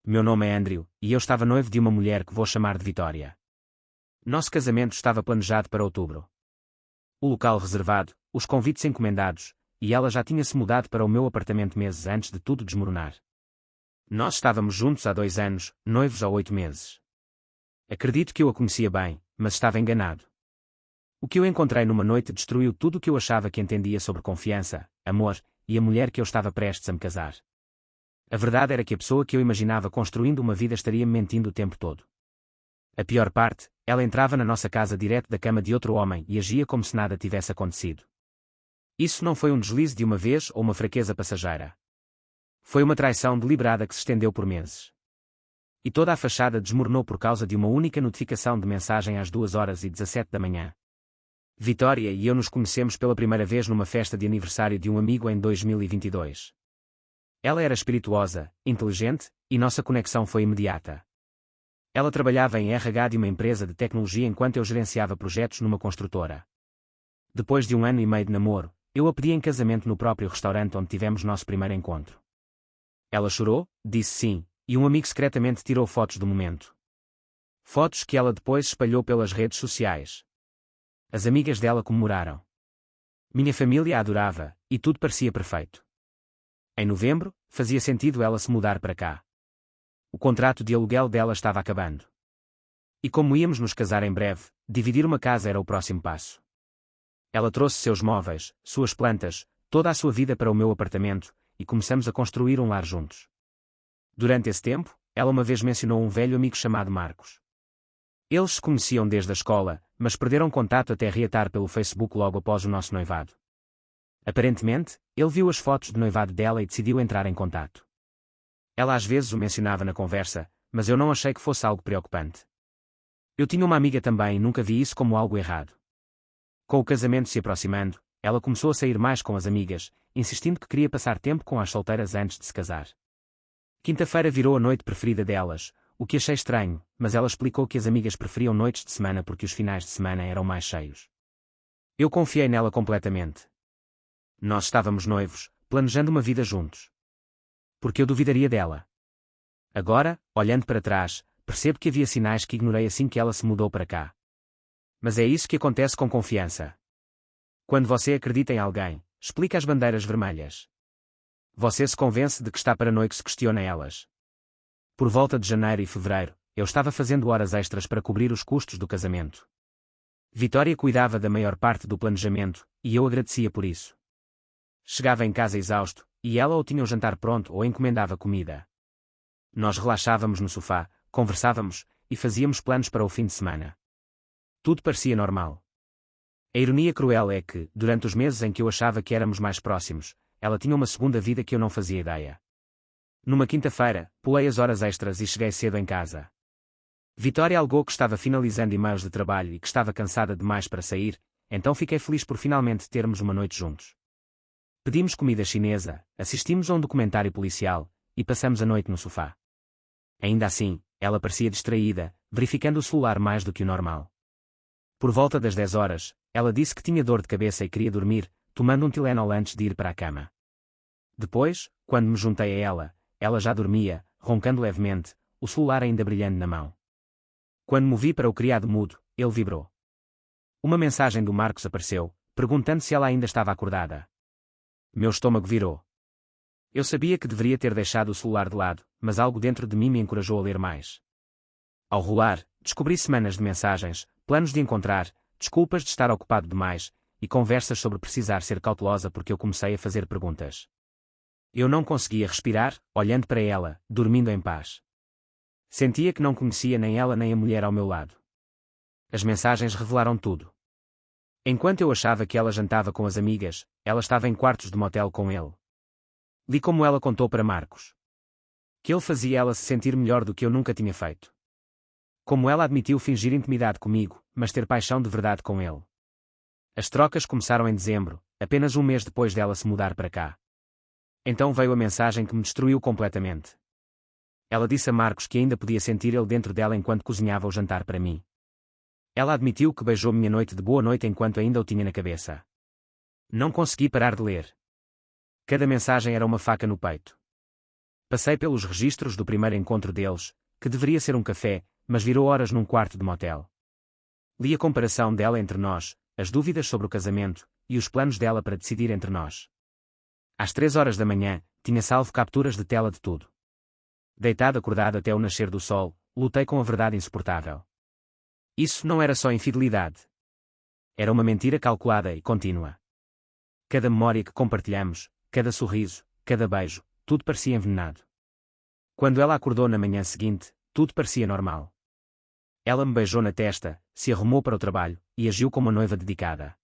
Meu nome é Andrew, e eu estava noivo de uma mulher que vou chamar de Vitória. Nosso casamento estava planejado para outubro. O local reservado, os convites encomendados, e ela já tinha se mudado para o meu apartamento meses antes de tudo desmoronar. Nós estávamos juntos há 2 anos, noivos há 8 meses. Acredito que eu a conhecia bem, mas estava enganado. O que eu encontrei numa noite destruiu tudo o que eu achava que entendia sobre confiança, amor, e a mulher que eu estava prestes a me casar. A verdade era que a pessoa que eu imaginava construindo uma vida estaria me mentindo o tempo todo. A pior parte, ela entrava na nossa casa direto da cama de outro homem e agia como se nada tivesse acontecido. Isso não foi um deslize de uma vez ou uma fraqueza passageira. Foi uma traição deliberada que se estendeu por meses. E toda a fachada desmoronou por causa de uma única notificação de mensagem às 2h17 da manhã. Vitória e eu nos conhecemos pela primeira vez numa festa de aniversário de um amigo em 2022. Ela era espirituosa, inteligente, e nossa conexão foi imediata. Ela trabalhava em RH de uma empresa de tecnologia enquanto eu gerenciava projetos numa construtora. Depois de 1 ano e meio de namoro, eu a pedi em casamento no próprio restaurante onde tivemos nosso primeiro encontro. Ela chorou, disse sim, e um amigo secretamente tirou fotos do momento. Fotos que ela depois espalhou pelas redes sociais. As amigas dela comemoraram. Minha família a adorava, e tudo parecia perfeito. Em novembro, fazia sentido ela se mudar para cá. O contrato de aluguel dela estava acabando. E como íamos nos casar em breve, dividir uma casa era o próximo passo. Ela trouxe seus móveis, suas plantas, toda a sua vida para o meu apartamento, e começamos a construir um lar juntos. Durante esse tempo, ela uma vez mencionou um velho amigo chamado Marcos. Eles se conheciam desde a escola, mas perderam contato até reatar pelo Facebook logo após o nosso noivado. Aparentemente, ele viu as fotos de noivado dela e decidiu entrar em contato. Ela às vezes o mencionava na conversa, mas eu não achei que fosse algo preocupante. Eu tinha uma amiga também e nunca vi isso como algo errado. Com o casamento se aproximando, ela começou a sair mais com as amigas, insistindo que queria passar tempo com as solteiras antes de se casar. Quinta-feira virou a noite preferida delas, o que achei estranho, mas ela explicou que as amigas preferiam noites de semana porque os finais de semana eram mais cheios. Eu confiei nela completamente. Nós estávamos noivos, planejando uma vida juntos. Porque eu duvidaria dela. Agora, olhando para trás, percebo que havia sinais que ignorei assim que ela se mudou para cá. Mas é isso que acontece com confiança. Quando você acredita em alguém, explica as bandeiras vermelhas. Você se convence de que está paranoico se questiona elas. Por volta de janeiro e fevereiro, eu estava fazendo horas extras para cobrir os custos do casamento. Vitória cuidava da maior parte do planejamento, e eu agradecia por isso. Chegava em casa exausto, e ela ou tinha o jantar pronto ou encomendava comida. Nós relaxávamos no sofá, conversávamos, e fazíamos planos para o fim de semana. Tudo parecia normal. A ironia cruel é que, durante os meses em que eu achava que éramos mais próximos, ela tinha uma segunda vida que eu não fazia ideia. Numa quinta-feira, pulei as horas extras e cheguei cedo em casa. Vitória alegou que estava finalizando e-mails de trabalho e que estava cansada demais para sair, então fiquei feliz por finalmente termos uma noite juntos. Pedimos comida chinesa, assistimos a um documentário policial, e passamos a noite no sofá. Ainda assim, ela parecia distraída, verificando o celular mais do que o normal. Por volta das 10 horas, ela disse que tinha dor de cabeça e queria dormir, tomando um Tylenol antes de ir para a cama. Depois, quando me juntei a ela já dormia, roncando levemente, o celular ainda brilhando na mão. Quando movi para o criado mudo, ele vibrou. Uma mensagem do Marcos apareceu, perguntando se ela ainda estava acordada. Meu estômago virou. Eu sabia que deveria ter deixado o celular de lado, mas algo dentro de mim me encorajou a ler mais. Ao rolar, descobri semanas de mensagens, planos de encontrar, desculpas de estar ocupado demais, e conversas sobre precisar ser cautelosa porque eu comecei a fazer perguntas. Eu não conseguia respirar, olhando para ela, dormindo em paz. Sentia que não conhecia nem ela nem a mulher ao meu lado. As mensagens revelaram tudo. Enquanto eu achava que ela jantava com as amigas, ela estava em quartos de motel com ele. Li como ela contou para Marcos. Que ele fazia ela se sentir melhor do que eu nunca tinha feito. Como ela admitiu fingir intimidade comigo, mas ter paixão de verdade com ele. As trocas começaram em dezembro, apenas um mês depois dela se mudar para cá. Então veio a mensagem que me destruiu completamente. Ela disse a Marcos que ainda podia sentir ele dentro dela enquanto cozinhava o jantar para mim. Ela admitiu que beijou minha noite de boa noite enquanto ainda o tinha na cabeça. Não consegui parar de ler. Cada mensagem era uma faca no peito. Passei pelos registros do primeiro encontro deles, que deveria ser um café, mas virou horas num quarto de motel. Li a comparação dela entre nós, as dúvidas sobre o casamento, e os planos dela para decidir entre nós. Às 3 horas da manhã, tinha salvo capturas de tela de tudo. Deitado acordado até o nascer do sol, lutei com a verdade insuportável. Isso não era só infidelidade. Era uma mentira calculada e contínua. Cada memória que compartilhamos, cada sorriso, cada beijo, tudo parecia envenenado. Quando ela acordou na manhã seguinte, tudo parecia normal. Ela me beijou na testa, se arrumou para o trabalho, e agiu como uma noiva dedicada.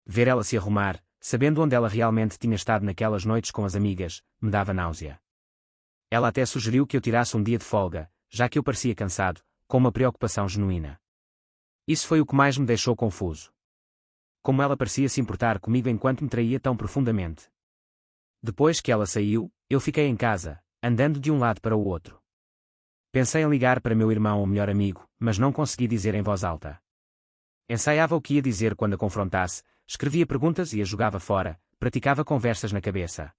Ver ela se arrumar, sabendo onde ela realmente tinha estado naquelas noites com as amigas, me dava náusea. Ela até sugeriu que eu tirasse um dia de folga, já que eu parecia cansado, com uma preocupação genuína. Isso foi o que mais me deixou confuso. Como ela parecia se importar comigo enquanto me traía tão profundamente. Depois que ela saiu, eu fiquei em casa, andando de um lado para o outro. Pensei em ligar para meu irmão ou melhor amigo, mas não consegui dizer em voz alta. Ensaiava o que ia dizer quando a confrontasse, escrevia perguntas e a jogava fora, praticava conversas na cabeça.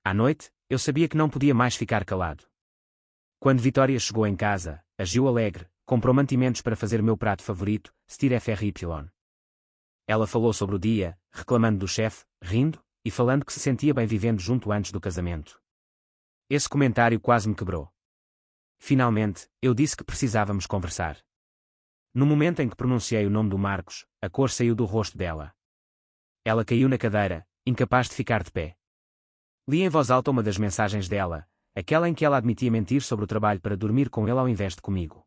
À noite, eu sabia que não podia mais ficar calado. Quando Vitória chegou em casa, agiu alegre, comprou mantimentos para fazer meu prato favorito, stir fry. Ela falou sobre o dia, reclamando do chefe, rindo, e falando que se sentia bem vivendo junto antes do casamento. Esse comentário quase me quebrou. Finalmente, eu disse que precisávamos conversar. No momento em que pronunciei o nome do Marcos, a cor saiu do rosto dela. Ela caiu na cadeira, incapaz de ficar de pé. Li em voz alta uma das mensagens dela, aquela em que ela admitia mentir sobre o trabalho para dormir com ele ao invés de comigo.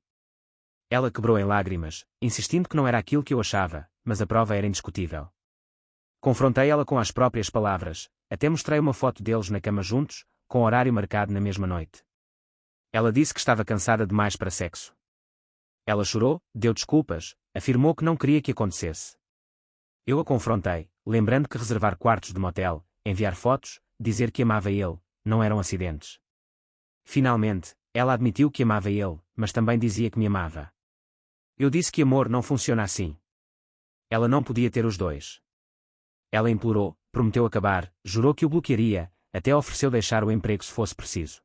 Ela quebrou em lágrimas, insistindo que não era aquilo que eu achava, mas a prova era indiscutível. Confrontei ela com as próprias palavras, até mostrei uma foto deles na cama juntos, com horário marcado na mesma noite. Ela disse que estava cansada demais para sexo. Ela chorou, deu desculpas, afirmou que não queria que acontecesse. Eu a confrontei, lembrando que reservar quartos de motel, enviar fotos, dizer que amava ele, não eram acidentes. Finalmente, ela admitiu que amava ele, mas também dizia que me amava. Eu disse que amor não funciona assim. Ela não podia ter os dois. Ela implorou, prometeu acabar, jurou que o bloquearia, até ofereceu deixar o emprego se fosse preciso.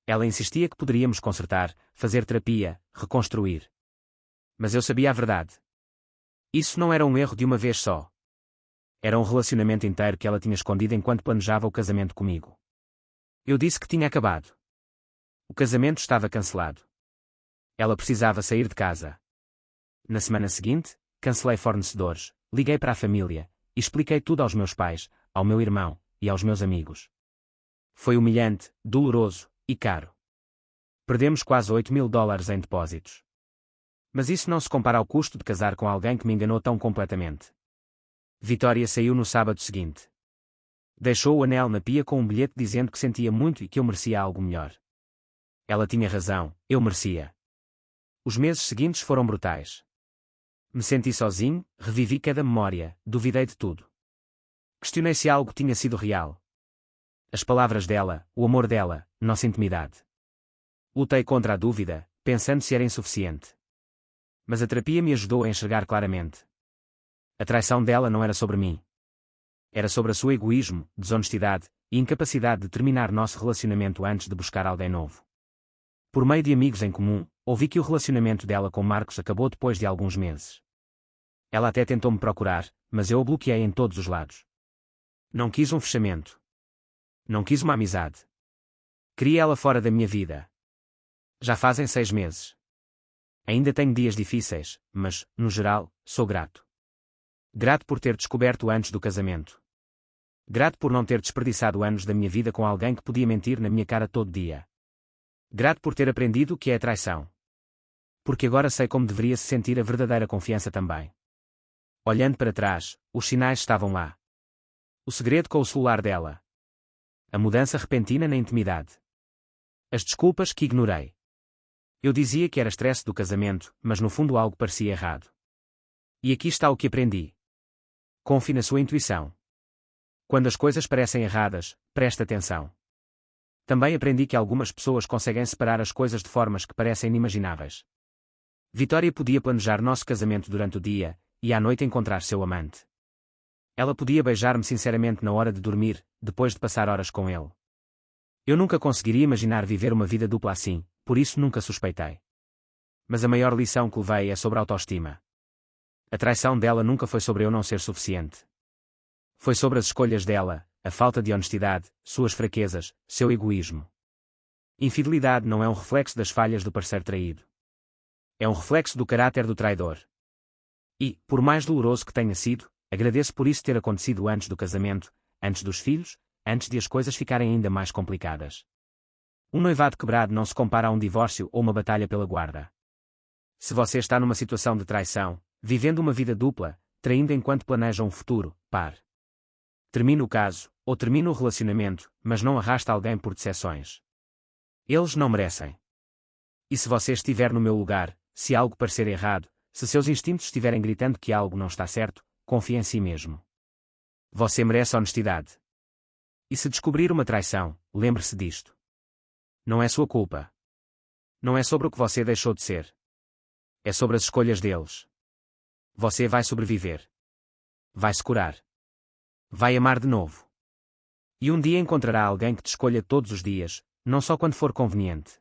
Ela insistia que poderíamos consertar, fazer terapia, reconstruir. Mas eu sabia a verdade. Isso não era um erro de uma vez só. Era um relacionamento inteiro que ela tinha escondido enquanto planejava o casamento comigo. Eu disse que tinha acabado. O casamento estava cancelado. Ela precisava sair de casa. Na semana seguinte, cancelei fornecedores, liguei para a família, e expliquei tudo aos meus pais, ao meu irmão, e aos meus amigos. Foi humilhante, doloroso, e caro. Perdemos quase $8.000 em depósitos. Mas isso não se compara ao custo de casar com alguém que me enganou tão completamente. Vitória saiu no sábado seguinte. Deixou o anel na pia com um bilhete dizendo que sentia muito e que eu merecia algo melhor. Ela tinha razão, eu merecia. Os meses seguintes foram brutais. Me senti sozinho, revivi cada memória, duvidei de tudo. Questionei se algo tinha sido real. As palavras dela, o amor dela, nossa intimidade. Lutei contra a dúvida, pensando se era insuficiente. Mas a terapia me ajudou a enxergar claramente. A traição dela não era sobre mim. Era sobre o seu egoísmo, desonestidade e incapacidade de terminar nosso relacionamento antes de buscar alguém novo. Por meio de amigos em comum, ouvi que o relacionamento dela com Marcos acabou depois de alguns meses. Ela até tentou me procurar, mas eu o bloqueei em todos os lados. Não quis um fechamento. Não quis uma amizade. Queria ela fora da minha vida. Já fazem 6 meses. Ainda tenho dias difíceis, mas, no geral, sou grato. Grato por ter descoberto antes do casamento. Grato por não ter desperdiçado anos da minha vida com alguém que podia mentir na minha cara todo dia. Grato por ter aprendido o que é a traição. Porque agora sei como deveria se sentir a verdadeira confiança também. Olhando para trás, os sinais estavam lá. O segredo com o celular dela. A mudança repentina na intimidade. As desculpas que ignorei. Eu dizia que era estresse do casamento, mas no fundo algo parecia errado. E aqui está o que aprendi. Confie na sua intuição. Quando as coisas parecem erradas, preste atenção. Também aprendi que algumas pessoas conseguem separar as coisas de formas que parecem inimagináveis. Vitória podia planejar nosso casamento durante o dia, e à noite encontrar seu amante. Ela podia beijar-me sinceramente na hora de dormir, depois de passar horas com ele. Eu nunca conseguiria imaginar viver uma vida dupla assim, por isso nunca suspeitei. Mas a maior lição que levei é sobre a autoestima. A traição dela nunca foi sobre eu não ser suficiente. Foi sobre as escolhas dela, a falta de honestidade, suas fraquezas, seu egoísmo. Infidelidade não é um reflexo das falhas do parceiro traído. É um reflexo do caráter do traidor. E, por mais doloroso que tenha sido, agradeço por isso ter acontecido antes do casamento, antes dos filhos, antes de as coisas ficarem ainda mais complicadas. Um noivado quebrado não se compara a um divórcio ou uma batalha pela guarda. Se você está numa situação de traição, vivendo uma vida dupla, traindo enquanto planeja um futuro, pare. Termine o caso, ou termine o relacionamento, mas não arraste alguém por decepções. Eles não merecem. E se você estiver no meu lugar, se algo parecer errado, se seus instintos estiverem gritando que algo não está certo, confie em si mesmo. Você merece honestidade. E se descobrir uma traição, lembre-se disto. Não é sua culpa. Não é sobre o que você deixou de ser. É sobre as escolhas deles. Você vai sobreviver. Vai se curar. Vai amar de novo. E um dia encontrará alguém que te escolha todos os dias, não só quando for conveniente.